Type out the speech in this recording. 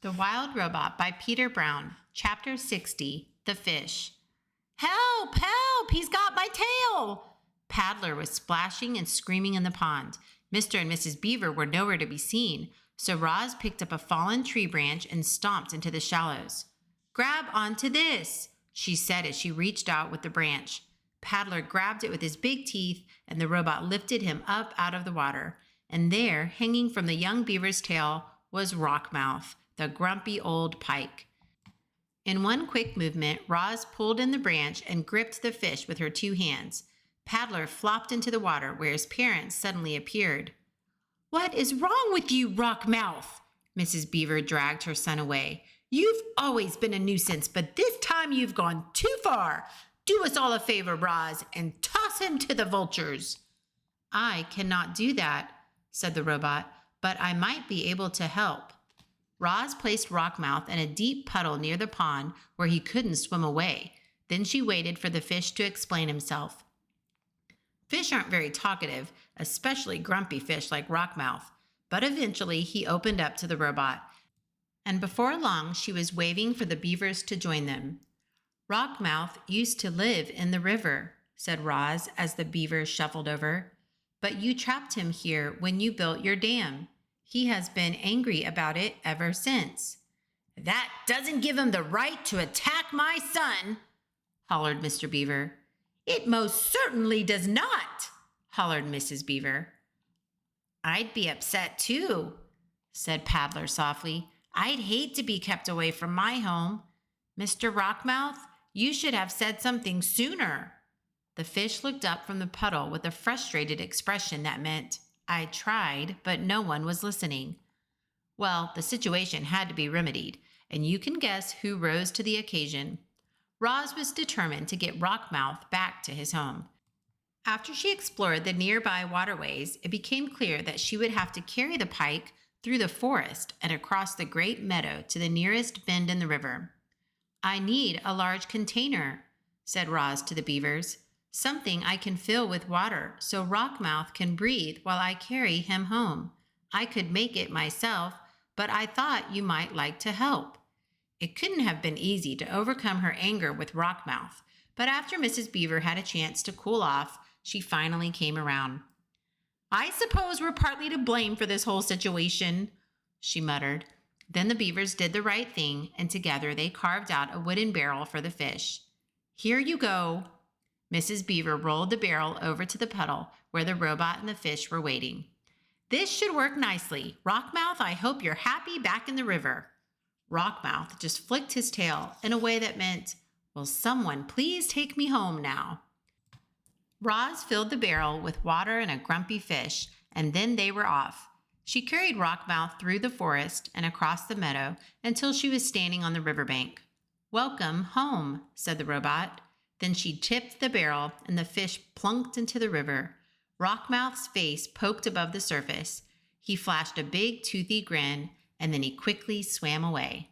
The Wild Robot by Peter Brown, Chapter 60, The Fish. Help! Help! He's got my tail! Paddler was splashing and screaming in the pond. Mr. and Mrs. Beaver were nowhere to be seen, so Roz picked up a fallen tree branch and stomped into the shallows. Grab onto this, she said as she reached out with the branch. Paddler grabbed it with his big teeth, and the robot lifted him up out of the water. And there, hanging from the young beaver's tail, was Rockmouth, the grumpy old pike. In one quick movement, Roz pulled in the branch and gripped the fish with her two hands. Paddler flopped into the water where his parents suddenly appeared. What is wrong with you, Rockmouth? Mrs. Beaver dragged her son away. You've always been a nuisance, but this time you've gone too far. Do us all a favor, Roz, and toss him to the vultures. I cannot do that, said the robot, but I might be able to help. Roz placed Rockmouth in a deep puddle near the pond where he couldn't swim away. Then she waited for the fish to explain himself. Fish aren't very talkative, especially grumpy fish like Rockmouth, but eventually he opened up to the robot, and before long she was waving for the beavers to join them. Rockmouth used to live in the river, said Roz as the beavers shuffled over, but you trapped him here when you built your dam. He has been angry about it ever since. That doesn't give him the right to attack my son, hollered Mr. Beaver. It most certainly does not, hollered Mrs. Beaver. I'd be upset too, said Paddler softly. I'd hate to be kept away from my home. Mr. Rockmouth, you should have said something sooner. The fish looked up from the puddle with a frustrated expression that meant, I tried, but no one was listening. Well, the situation had to be remedied, and you can guess who rose to the occasion. Roz was determined to get Rockmouth back to his home. After she explored the nearby waterways, it became clear that she would have to carry the pike through the forest and across the great meadow to the nearest bend in the river. I need a large container, said Roz to the beavers. Something I can fill with water so Rockmouth can breathe while I carry him home. I could make it myself, but I thought you might like to help. It couldn't have been easy to overcome her anger with Rockmouth, but after Mrs. Beaver had a chance to cool off, she finally came around. I suppose we're partly to blame for this whole situation, she muttered. Then the beavers did the right thing, and together they carved out a wooden barrel for the fish. Here you go. Mrs. Beaver rolled the barrel over to the puddle where the robot and the fish were waiting. This should work nicely. Rockmouth, I hope you're happy back in the river. Rockmouth just flicked his tail in a way that meant, will someone please take me home now? Roz filled the barrel with water and a grumpy fish, and then they were off. She carried Rockmouth through the forest and across the meadow until she was standing on the riverbank. Welcome home, said the robot. Then she tipped the barrel, and the fish plunked into the river. Rockmouth's face poked above the surface. He flashed a big, toothy grin, and then he quickly swam away.